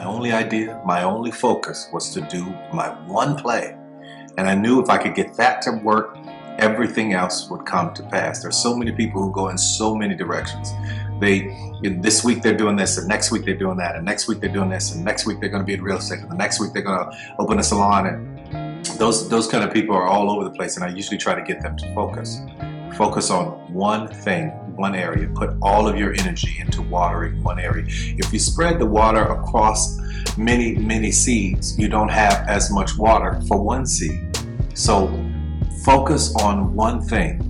My only idea, my only focus was to do my one play. And I knew if I could get that to work, everything else would come to pass. There's so many people who go in so many directions. This week they're doing this, and next week they're doing that, and next week they're doing this, and next week they're going to be in real estate, and the next week they're going to open a salon. And those kind of people are all over the place, and I usually try to get them to focus on one thing, one area. Put all of your energy into watering one area. If you spread the water across many seeds, you don't have as much water for one seed. So focus on one thing.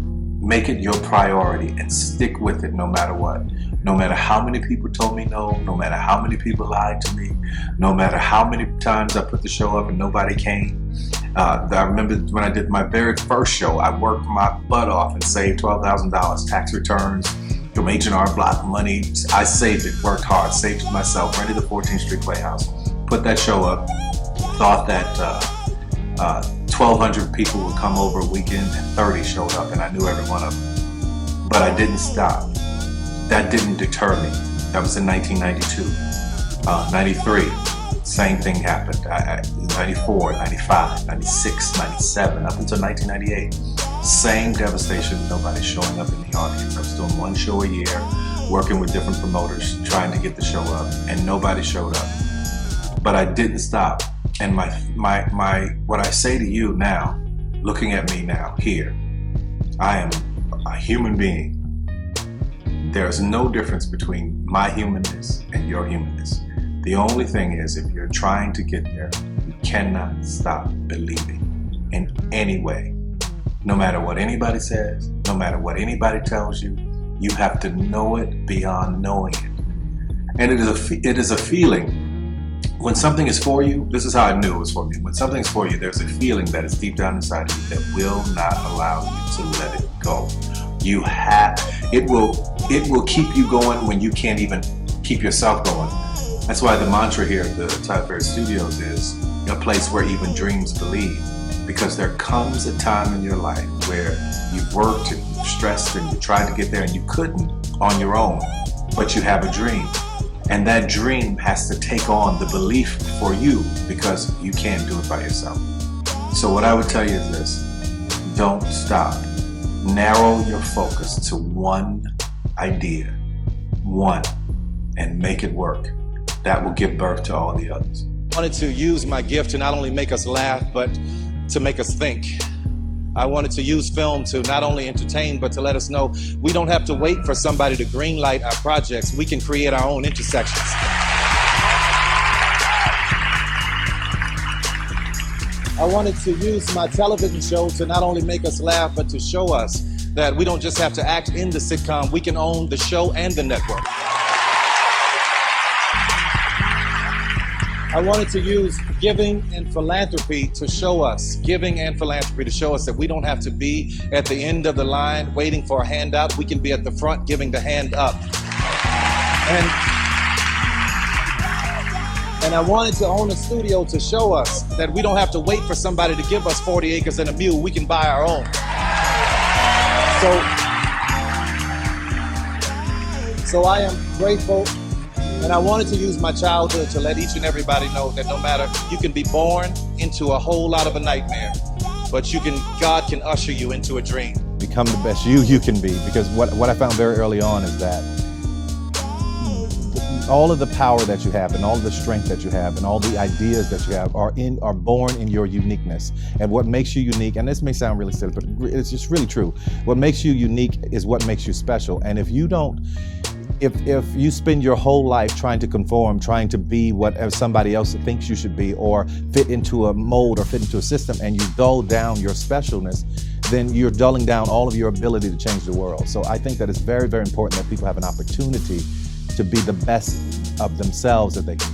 Make it your priority and stick with it no matter what. No matter how many people told me no matter how many people lied to me, no matter how many times I put the show up and nobody came. I remember when I did my very first show, I worked my butt off and saved $12,000 tax returns from H&R Block money. I saved it, worked hard, saved it myself, rented the 14th Street Playhouse, put that show up, thought that 1,200 people would come over a weekend, and 30 showed up, and I knew every one of them. But I didn't stop. That didn't deter me. That was in 1992. 93, same thing happened. 94, 95, 96, 97, up until 1998. Same devastation, nobody showing up in the audience. I was doing one show a year, working with different promoters, trying to get the show up, and nobody showed up. But I didn't stop. And what I say to you now, looking at me now, here, I am a human being. There's no difference between my humanness and your humanness. The only thing is, if you're trying to get there, you cannot stop believing in any way. No matter what anybody says, no matter what anybody tells you, you have to know it beyond knowing it. And it is a feeling. When something is for you, this is how I knew it was for me. When something's for you, there's a feeling that is deep down inside of you that will not allow you to let it go. It will keep you going when you can't even keep yourself going. That's why the mantra here at the Tyler Perry Studios is a place where even dreams believe. Because there comes a time in your life where you've worked and you've stressed and you tried to get there and you couldn't on your own, but you have a dream. And that dream has to take on the belief for you because you can't do it by yourself. So what I would tell you is this: don't stop. Narrow your focus to one idea, and make it work. That will give birth to all the others. I wanted to use my gift to not only make us laugh, but to make us think. I wanted to use film to not only entertain, but to let us know we don't have to wait for somebody to greenlight our projects. We can create our own intersections. I wanted to use my television show to not only make us laugh, but to show us that we don't just have to act in the sitcom, we can own the show and the network. I wanted to use giving and philanthropy to show us, that we don't have to be at the end of the line waiting for a handout. We can be at the front giving the hand up. And I wanted to own a studio to show us that we don't have to wait for somebody to give us 40 acres and a mule. We can buy our own. So I am grateful. And I wanted to use my childhood to let each and everybody know that no matter, you can be born into a whole lot of a nightmare, but God can usher you into a dream. Become the best you can be, because what I found very early on is that all of the power that you have and all of the strength that you have and all the ideas that you have are born in your uniqueness. And what makes you unique, and this may sound really silly, but it's just really true. What makes you unique is what makes you special. And if you spend your whole life trying to conform, trying to be whatever somebody else thinks you should be, or fit into a mold or fit into a system, and you dull down your specialness, then you're dulling down all of your ability to change the world. So I think that it's very, very important that people have an opportunity to be the best of themselves that they can be.